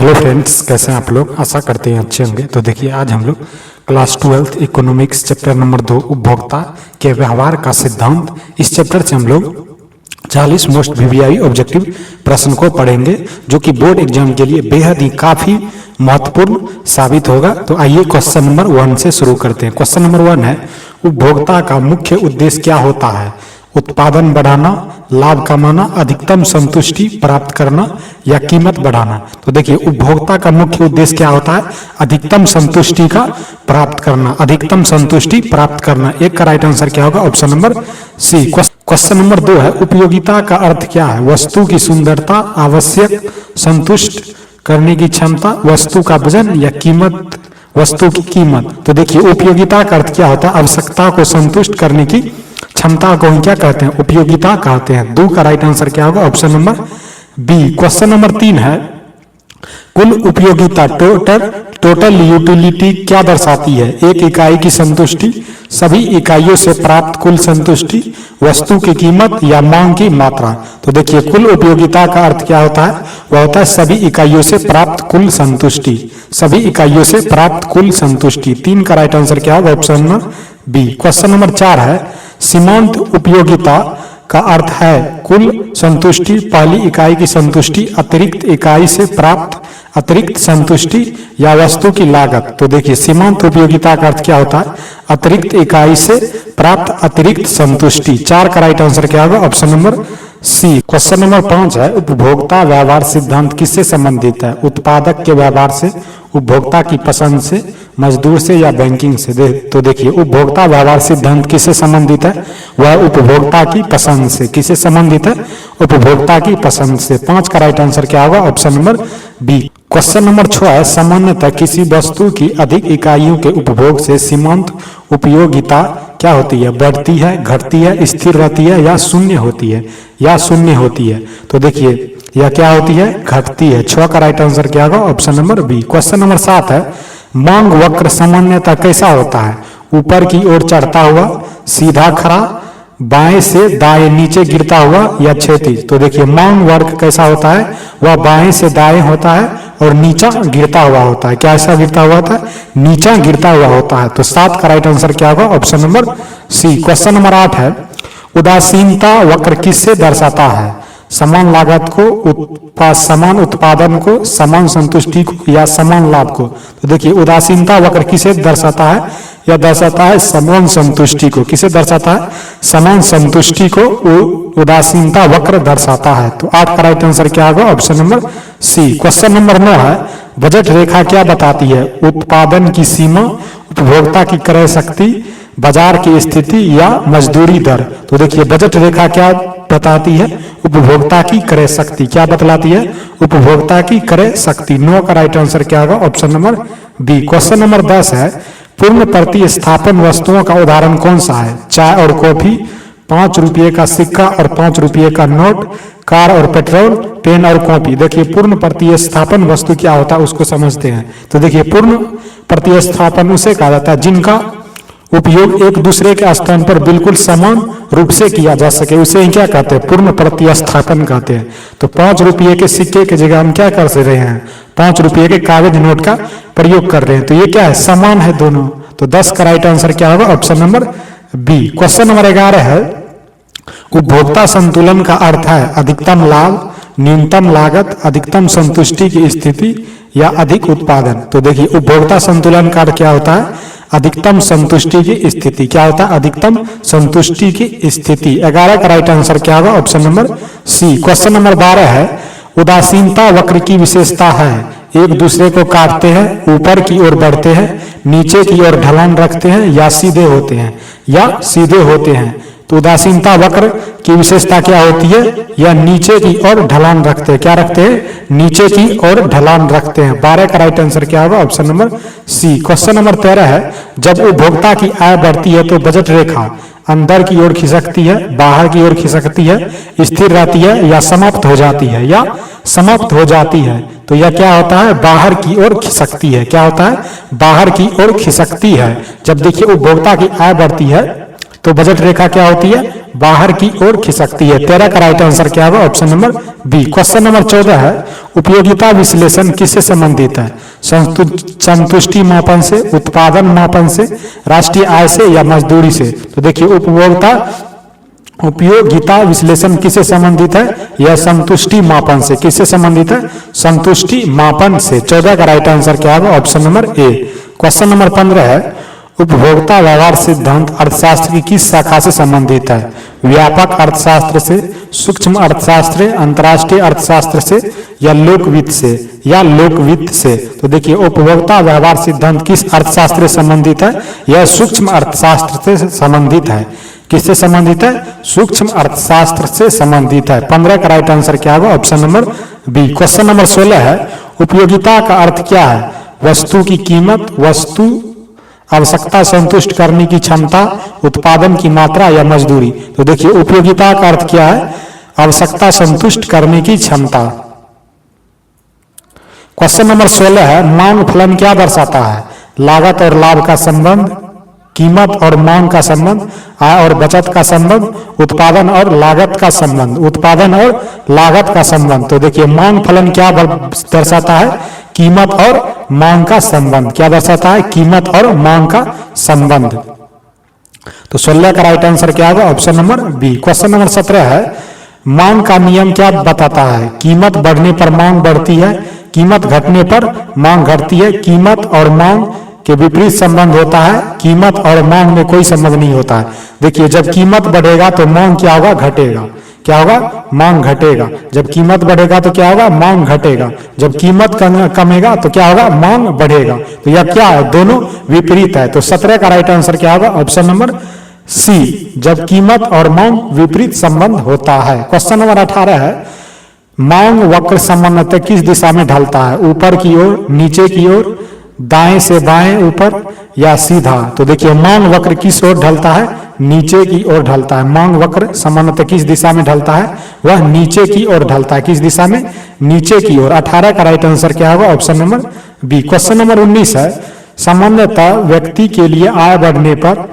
Hello friends, कैसे हैं आप लोग। आशा करते हैं अच्छे होंगे। तो देखिए, आज हम लोग क्लास 12 इकोनॉमिक्स चैप्टर नंबर 2 उपभोक्ता के व्यवहार का सिद्धांत, इस चैप्टर से हम लोग 40 मोस्ट वीवीआई ऑब्जेक्टिव प्रश्न को पढ़ेंगे, जो कि बोर्ड एग्जाम के लिए बेहद ही काफी महत्वपूर्ण साबित होगा। तो आइए क्वेश्चन नंबर 1 से शुरू करते हैं। क्वेश्चन नंबर 1 है, उपभोक्ता का मुख्य उद्देश्य क्या होता है? उत्पादन बढ़ाना, लाभ कमाना, अधिकतम संतुष्टि प्राप्त करना या कीमत बढ़ाना। तो देखिए, उपभोक्ता का मुख्य उद्देश्य क्या होता है? अधिकतम संतुष्टि का प्राप्त करना, अधिकतम संतुष्टि प्राप्त करना। एक का राइट आंसर क्या होगा? Option number C. Question number 2 है, उपयोगिता का अर्थ क्या है? वस्तु की सुंदरता, आवश्यक संतुष्ट करने की क्षमता, वस्तु का वजन या कीमत, वस्तु की कीमत। तो देखिए, उपयोगिता का अर्थ क्या होता है? आवश्यकता को संतुष्ट करने की क्षमता को हम क्या कहते हैं? उपयोगिता कहते हैं। 2 का राइट आंसर क्या होगा? Option number B. Question number 3 है, कुल उपयोगिता टोटल यूटिलिटी क्या दर्शाती है? एक इकाई की संतुष्टि, सभी इकाइयों से प्राप्त कुल संतुष्टि, वस्तु की कीमत या मांग की मात्रा। तो देखिए, कुल उपयोगिता का अर्थ क्या होता है? वह होता है सभी इकाइयों से प्राप्त कुल संतुष्टि, सभी इकाइयों से प्राप्त कुल संतुष्टि। 3 का राइट आंसर क्या होगा? Option number B. Question number 4 है, सीमांत उपयोगिता का अर्थ है कुल संतुष्टि, पहली इकाई की संतुष्टि, अतिरिक्त इकाई से प्राप्त अतिरिक्त संतुष्टि या वस्तु की लागत। तो देखिए, सीमांत उपयोगिता का अर्थ क्या होता है? अतिरिक्त इकाई से प्राप्त अतिरिक्त संतुष्टि। 4 का राइट आंसर क्या होगा? Option number C. Question number 5 है, उपभोक्ता व्यवहार सिद्धांत किससे संबंधित है? उत्पादक के व्यवहार से, उपभोक्ता की पसंद से, मजदूर से या बैंकिंग से। तो देखिए, उपभोक्ता व्यवहार सिद्धांत किससे संबंधित है? वह उपभोक्ता की पसंद से। किससे संबंधित है? उपभोक्ता की पसंद से। 5 का राइट आंसर क्या होगा? Option number B. Question number 6 है, सामान्यतः किसी वस्तु की अधिक इकाइयों के उपभोग से सीमांत उपयोगिता क्या होती है? बढ़ती है, घटती है, स्थिर रहती है या शून्य होती है? या शून्य होती है। तो देखिए, यह क्या होती है? घटती है। 6 का राइट आंसर क्या होगा? Option number B. Question number 7 है, मांग वक्र सामान्यतः कैसा होता है? ऊपर की ओर चढ़ता हुआ, सीधा खड़ा, बाएं से दाएं नीचे गिरता हुआ या क्षैतिज। तो देखिए, मांग वक्र कैसा होता है? वह बाएं से दाएं होता है और नीचा गिरता हुआ होता है। क्या ऐसा गिरता हुआ होता है? नीचा गिरता हुआ होता है। तो 7 का राइट आंसर क्या होगा? Option number C. Question number 8 है, उदासीनता वक्र किससे दर्शाता है? समान लागत को, समान उत्पादन को, समान संतुष्टि को या समान लाभ को। तो देखिए, उदासीनता वक्र किसे दर्शाता है? यह दर्शाता है समान संतुष्टि को। किसे दर्शाता है? समान संतुष्टि को उदासीनता वक्र दर्शाता है। तो 8 का राइट आंसर क्या होगा? Option number C. Question number 9 है, बजट रेखा क्या बताती है? उत्पादन की सीमा, उपभोक्ता की क्रय शक्ति, बाजार की स्थिति या मजदूरी दर। तो देखिए, बजट रेखा क्या बताती है? उपभोक्ता की क्रय शक्ति। क्या बतलाती है? उपभोक्ता की क्रय शक्ति। 9 का राइट आंसर क्या होगा? Option number B. Question number 10 है, पूर्ण प्रतिस्थापन वस्तुओं का उदाहरण कौन सा है? चाय और कॉफी, 5 रुपये का सिक्का और 5 रुपये का नोट, कार और पेट्रोल, पेन और कॉपी। देखिए, पूर्ण प्रतिस्थापन वस्तु क्या होता है उसको समझते हैं। तो देखिए, पूर्ण प्रतिस्थापन उसे कहा जाता है जिनका उपयोग एक दूसरे के स्थान पर बिल्कुल समान रूप से किया जा सके, उसे क्या कहते हैं? पूर्ण प्रतिस्थापन कहते हैं। तो 5 रुपये के सिक्के की जगह हम क्या कर रहे हैं? 5 रुपये के कागज नोट का प्रयोग कर रहे हैं। तो ये क्या है? समान है दोनों। तो 10 का राइट आंसर क्या होगा? Option number B. Question number 11 है, उपभोक्ता संतुलन का अर्थ है अधिकतम लाभ, न्यूनतम लागत, अधिकतम संतुष्टि की स्थिति या अधिक उत्पादन। तो देखिए, उपभोक्ता संतुलन का अर्थ क्या होता है? अधिकतम संतुष्टि की स्थिति। क्या होता है? अधिकतम संतुष्टि की स्थिति। 11 का राइट आंसर क्या होगा? Option number C. Question number 12 है, उदासीनता वक्र की विशेषता है एक दूसरे को काटते हैं, ऊपर की ओर बढ़ते हैं, नीचे की ओर ढलान रखते हैं या सीधे होते हैं? या सीधे होते हैं। तो उदासीनता वक्र की विशेषता क्या होती है? या नीचे की ओर ढलान रखते हैं। क्या रखते हैं? नीचे की ओर ढलान रखते हैं। 12 का राइट आंसर क्या होगा? Option number C. Question number 13 है, जब उपभोक्ता की आय बढ़ती है तो बजट रेखा अंदर की ओर खिसकती है, बाहर की ओर खिसकती है, स्थिर रहती है या समाप्त हो जाती है? या समाप्त हो जाती है। तो यह क्या होता है? बाहर की ओर खिसकती है। क्या होता है? बाहर की ओर खिसकती है। जब देखिए, उपभोक्ता की आय बढ़ती है तो बजट रेखा क्या होती है? बाहर की ओर खिसकती है। 13 का राइट आंसर क्या होगा? Option number B. Question number 14 है, उपयोगिता विश्लेषण किससे संबंधित है? संतुष्टि मापन से, उत्पादन मापन से, राष्ट्रीय आय से या मजदूरी से? तो देखिए उपयोगिता विश्लेषण किससे संबंधित है? यह संतुष्टि मापन से। किससे संबंधित है? संतुष्टि मापन से। 14 का राइट आंसर क्या होगा? Option number A. Question number 15 है, उपभोक्ता व्यवहार सिद्धांत अर्थशास्त्र की किस शाखा से संबंधित है? व्यापक अर्थशास्त्र से, सूक्ष्म अर्थशास्त्र, अंतर्राष्ट्रीय अर्थशास्त्र से या लोकवित्त से? या लोकवित्त से। तो देखिए उपभोक्ता व्यवहार सिद्धांत किस अर्थशास्त्र से संबंधित है? यह सूक्ष्म अर्थशास्त्र से संबंधित है। किससे संबंधित है? सूक्ष्म अर्थशास्त्र से संबंधित है। 15 का राइट आंसर क्या होगा? Option number B. Question number 16 है, उपयोगिता का अर्थ क्या है? वस्तु की कीमत, वस्तु आवश्यकता संतुष्ट करने की क्षमता, उत्पादन की मात्रा या मजदूरी? तो देखिए उपयोगिता का अर्थ क्या है? आवश्यकता संतुष्ट करने की क्षमता। क्वेश्चन नंबर 16 है, मांग फलन क्या दर्शाता है? लागत और लाभ का संबंध, कीमत और मांग का संबंध, आय और बचत का संबंध, उत्पादन और लागत का संबंध। उत्पादन और लागत का संबंध। तो देखिए मांग फलन क्या दर्शाता है? कीमत और मांग का संबंध। क्या दर्शाता है? कीमत और मांग का संबंध। तो 16 का राइट आंसर क्या होगा? Option number B. Question number 17 है, मांग का नियम क्या बताता है? कीमत बढ़ने पर मांग बढ़ती है, कीमत घटने पर मांग घटती है, कीमत और मांग के विपरीत संबंध होता है, कीमत और मांग में कोई संबंध नहीं होता है। देखिए जब कीमत बढ़ेगा तो मांग क्या होगा? घटेगा। क्या होगा? मांग घटेगा। जब कीमत बढ़ेगा तो क्या होगा? मांग घटेगा। जब कीमत कमेगा तो क्या होगा? मांग बढ़ेगा। तो यह क्या है? दोनों विपरीत है। तो 17 का राइट आंसर क्या होगा? ऑप्शन नंबर सी, जब कीमत और मांग विपरीत संबंध होता है। क्वेश्चन नंबर 18 है, मांग वक्र सामान्यतः किस दिशा में ढलता है? ऊपर की ओर, नीचे की ओर, दाएं से बाएं, ऊपर या सीधा? तो देखिए मांग वक्र किस ओर ढलता है? नीचे की ओर ढलता है। मांग वक्र सामान्यतः किस दिशा में ढलता है? वह नीचे की ओर ढलता है। किस दिशा में? नीचे की ओर। 18 का राइट आंसर क्या होगा? Option number B. Question number 19 है, सामान्यतः व्यक्ति के लिए आय बढ़ने पर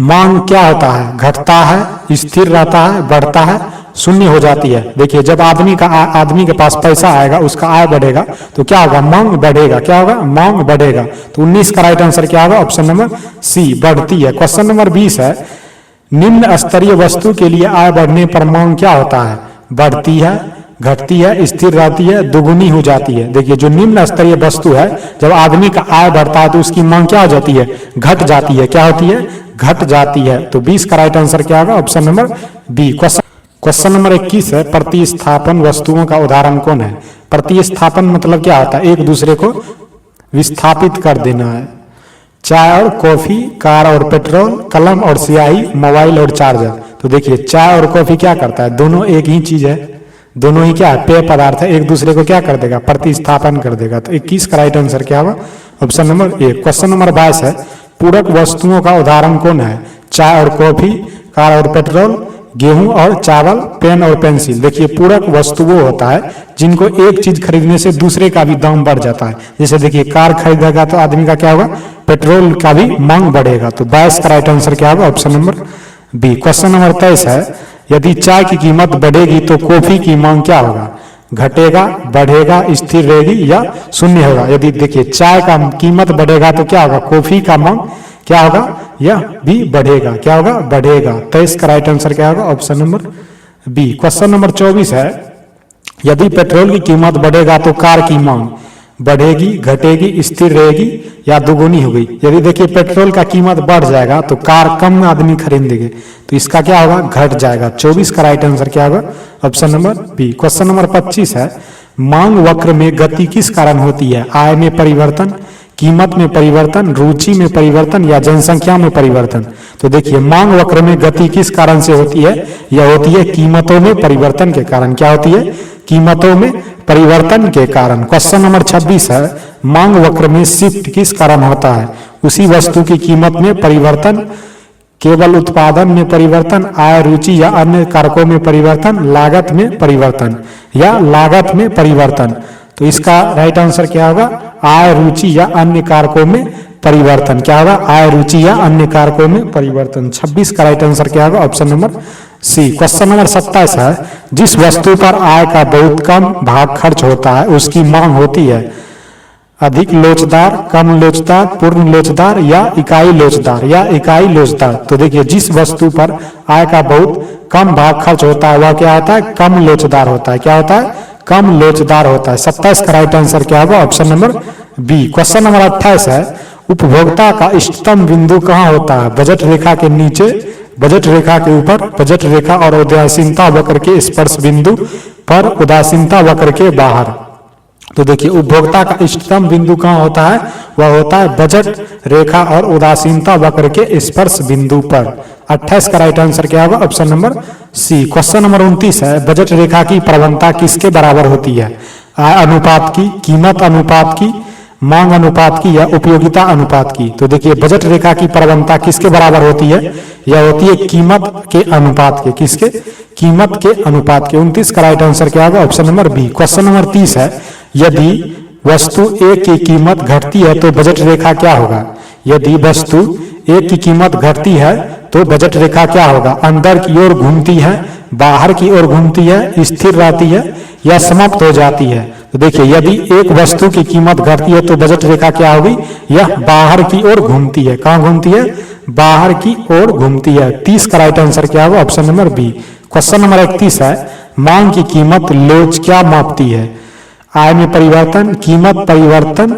मांग क्या होता है? घटता है, स्थिर रहता है, बढ़ता है, शून्य हो जाती है? देखिए जब आदमी के पास पैसा आएगा, उसका आय बढ़ेगा तो क्या होगा? मांग बढ़ेगा। क्या होगा? मांग बढ़ेगा। तो 19 का राइट आंसर क्या होगा? ऑप्शन नंबर सी, बढ़ती है। क्वेश्चन नंबर 20 है, निम्न स्तरीय वस्तु के लिए आय बढ़ने पर मांग क्या होता है? बढ़ती है, घटती है, स्थिर रहती है, दुगुनी हो जाती है? देखिए जो निम्न स्तरीय वस्तु है, जब आदमी का आय बढ़ता है तो उसकी मांग क्या हो जाती है? घट जाती है। क्या होती है? घट जाती है। तो 20 का राइट आंसर क्या होगा? Option number B. Question number 21 है, प्रतिस्थापन वस्तुओं का उदाहरण कौन है? प्रतिस्थापन मतलब क्या होता है? एक दूसरे को विस्थापित कर देना है। चाय और कॉफी, कार और पेट्रोल, कलम और स्याही, मोबाइल और चार्जर। तो देखिए चाय और कॉफी क्या करता है? दोनों एक ही चीज है, दोनों ही क्या है? पेय पदार्थ है। एक दूसरे को क्या कर देगा? प्रतिस्थापन कर देगा। तो 21 का राइट आंसर क्या होगा? Option number A. Question number 22 है, पूरक वस्तुओं का उदाहरण कौन है? चाय और कॉफी, कार और पेट्रोल, गेहूं और चावल, पेन और पेंसिल। देखिए पूरक वस्तु वो होता है जिनको एक चीज खरीदने से दूसरे का भी दाम बढ़ जाता है। जैसे देखिए कार खरीदेगा तो आदमी का क्या होगा? पेट्रोल का भी मांग बढ़ेगा। तो 22 का राइट आंसर क्या होगा? Option number B. Question number 23 है, यदि चाय की कीमत बढ़ेगी तो कॉफी की मांग क्या होगा? घटेगा, बढ़ेगा, स्थिर रहेगी या शून्य होगा? यदि देखिए चाय का कीमत बढ़ेगा तो क्या होगा? कॉफी का मांग क्या होगा? यह भी बढ़ेगा। क्या होगा? बढ़ेगा। 23 का राइट आंसर क्या होगा? Option number B. Question number 24 है, यदि पेट्रोल की कीमत बढ़ेगा तो कार की मांग बढ़ेगी, घटेगी, स्थिर रहेगी या दुगुनी होगी? यदि देखिए पेट्रोल का कीमत बढ़ जाएगा तो कार कम आदमी खरीदेंगे, तो इसका क्या होगा? घट जाएगा। 24 का राइट आंसर क्या होगा? Option number B. Question number 25 है, मांग वक्र में गति किस कारण होती है? आय में परिवर्तन, कीमत में परिवर्तन, रुचि में परिवर्तन या जनसंख्या में परिवर्तन? तो देखिए मांग वक्र में गति किस कारण से होती है? यह होती है कीमतों में परिवर्तन के कारण। क्या होती है? कीमतों में परिवर्तन के कारण। क्वेश्चन नंबर 26 है, मांग वक्र में शिफ्ट किस कारण होता है? उसी वस्तु की कीमत में परिवर्तन, केवल उत्पादन में परिवर्तन, आय, रुचि या अन्य कारकों में परिवर्तन, लागत में परिवर्तन या लागत में परिवर्तन? तो इसका राइट आंसर क्या होगा? आय, रुचि या अन्य कारकों में परिवर्तन, क्या होगा आय, रुचि या अन्य कारकों में परिवर्तन। 26 का राइट आंसर क्या होगा option number C. Question number 27 है, जिस वस्तु पर आय का बहुत कम भाग खर्च होता है उसकी मांग होती है अधिक लोचदार, कम लोचदार, पूर्ण लोचदार या इकाई लोचदार या इकाई लोचदार। तो देखिए जिस वस्तु पर आय का बहुत कम भाग खर्च होता है वह क्या होता है कम लोचदार होता है। क्या होता है कम लोचदार होता है। 27 का राइट आंसर क्या होगा option number B. Question number 28 है, उपभोक्ता का इष्टतम बिंदु कहाँ होता है? बजट रेखा के नीचे, बजट रेखा के ऊपर, बजट रेखा और उदासीनता वक्र के स्पर्श बिंदु पर, उदासीनता वक्र के बाहर। तो देखिए उपभोक्ता का इष्टतम बिंदु कहाँ होता है? वह होता है बजट रेखा और उदासीनता वक्र के स्पर्श बिंदु पर। 28 का राइट आंसर क्या होगा option number C. Question number 29 है, बजट रेखा की प्रवणता किसके बराबर होती है? आय अनुपात की, कीमत अनुपात की, मांग अनुपात की या उपयोगिता अनुपात की। तो देखिए बजट रेखा की प्रवणता किसके बराबर होती है? यह होती है कीमत के अनुपात के। किसके? कीमत के अनुपात के। 29 का राइट आंसर क्या होगा option number B. Question number 30 है, यदि वस्तु ए की कीमत घटती है तो बजट रेखा क्या होगा? यदि वस्तु ए की कीमत घटती है तो बजट रेखा क्या होगा? अंदर की ओर घूमती है, बाहर की ओर घूमती है, स्थिर रहती है या समाप्त हो जाती है। तो देखिए यदि एक वस्तु की कीमत घटती है तो बजट रेखा क्या होगी? यह बाहर की ओर घूमती है। कहाँ घूमती है? बाहर की ओर घूमती है। 30 का राइट आंसर क्या होगा option number B. Question number 31 है, मांग की कीमत लोच क्या मापती है? आय में परिवर्तन, कीमत परिवर्तन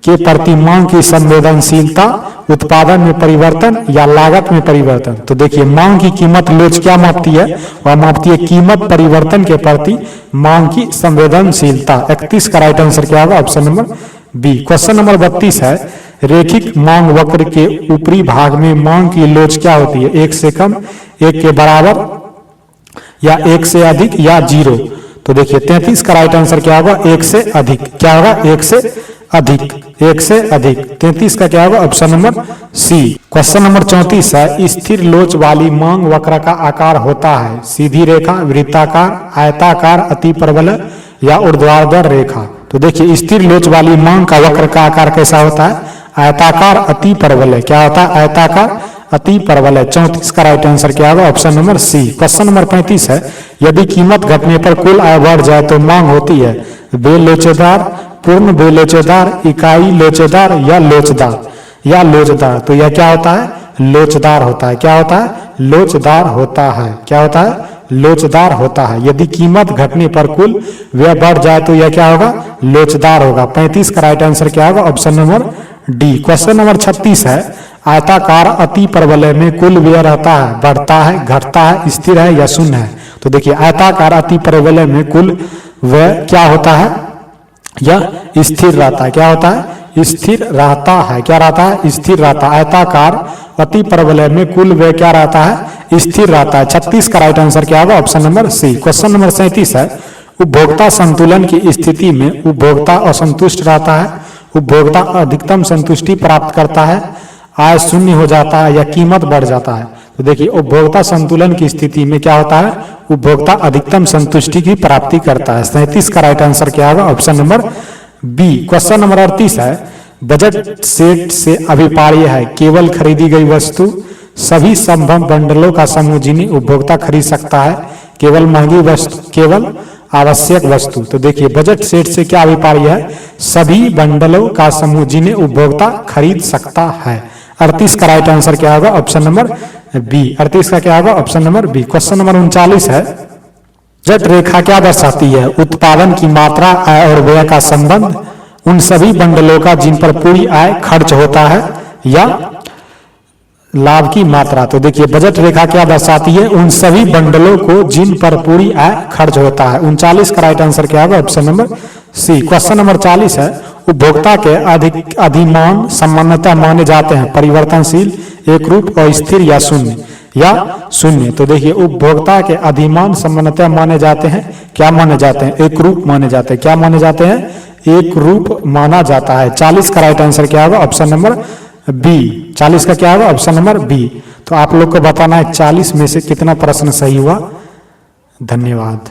के प्रति मांग की संवेदनशीलता, उत्पादन में परिवर्तन या लागत में परिवर्तन। तो देखिए मांग की कीमत लोच क्या मापती है? वह मापती है कीमत परिवर्तन के प्रति मांग की संवेदनशीलता। 31 का राइट आंसर क्या होगा option number B. Question number 32 है, रेखिक मांग वक्र के ऊपरी भाग में मांग की लोच क्या होती है? 1 से कम, 1 के बराबर या 1 से अधिक या 0। तो देखिए 33 का राइट आंसर क्या होगा? 1 से अधिक। क्या होगा? 1 से अधिक, 1 से अधिक। 33 का क्या होगा option number C. Question number 34 है, स्थिर लोच वाली मांग वक्र का आकार होता है सीधी रेखा, वृत्ताकार, आयताकार, अतिपरवलय या ऊर्ध्वाधर रेखा। तो देखिए स्थिर लोच वाली मांग का वक्र का आकार कैसा होता है? आयताकार, अतिपरवलय। क्या होता है? आयताकार, अतिपरवलय। 34 का राइट आंसर क्या होगा option number C. Question number 35 है, यदि कीमत घटने पर कुल आय बढ़ जाए तो मांग होती है बेलोचेदार, पूर्ण बेलोचेदार, इकाई लोचेदार या लोचदार या लोचदार। तो यह क्या होता है? लोचदार होता है। क्या होता है? लोचदार होता है। क्या होता है? लोचदार होता है। यदि कीमत घटने पर कुल व्यय बढ़ जाए तो यह क्या होगा? लोचदार होगा। 35 का राइट आंसर क्या होगा option number D. Question number 36 है, आयताकार अतिपरवलय में कुल व्यय रहता है, बढ़ता है, घटता है, स्थिर है या शून्य है। तो देखिए आयताकार अतिपरवलय में कुल व्यय क्या होता है? यह स्थिर रहता है। क्या होता है? स्थिर रहता है। क्या रहता है? स्थिर रहता है। आयताकार अतिपरवलय में कुल व्यय क्या रहता है? स्थिर रहता है। 36 का राइट आंसर क्या होगा option number C. Question number 37 है, उपभोक्ता संतुलन की स्थिति में उपभोक्ता असंतुष्ट रहता है, उपभोक्ता अधिकतम संतुष्टि प्राप्त करता है, आय शून्य हो जाता है या कीमत बढ़ जाता है। तो देखिए उपभोक्ता संतुलन की स्थिति में क्या होता है? उपभोक्ता अधिकतम संतुष्टि की प्राप्ति करता है। 37 का राइट आंसर क्या होगा option number B. Question number 38 है, बजट सेट से अभिपार्य है केवल खरीदी गई वस्तु, सभी संभव बंडलों का समूह जिन्हें उपभोक्ता खरीद सकता है, केवल महंगी वस्तु, केवल आवश्यक वस्तु। तो देखिए बजट सेट से क्या अभिपार्य है? सभी बंडलों का समूह जिन्हें उपभोक्ता खरीद सकता है। 38 का राइट आंसर क्या होगा ऑप्शन नंबर बी। 38 का क्या होगा option number B. Question number 39 है, बजट रेखा क्या दर्शाती है? उत्पादन की मात्रा, आय और व्यय का संबंध, उन सभी बंडलों का जिन पर पूरी आय खर्च होता है या लाभ की मात्रा। तो देखिए बजट रेखा क्या दर्शाती है? उन सभी बंडलों को जिन पर पूरी आय खर्च होता है। 39 का राइट आंसर क्या होगा option number C. Question number 40 है, उपभोक्ता के अधिमान सामान्यतः माने जाते हैं परिवर्तनशील, एकरूप और स्थिर या शून्य या शून्य। तो देखिए उपभोक्ता के अधिमान सामान्यतः माने जाते हैं, क्या माने जाते हैं? एक रूप माने जाते हैं। क्या माने जाते हैं? एक रूप माना जाता है। 40 का राइट आंसर क्या होगा ऑप्शन नंबर बी। 40 का क्या होगा ऑप्शन नंबर बी। तो आप लोग को बताना है 40 में से कितना प्रश्न सही हुआ। धन्यवाद।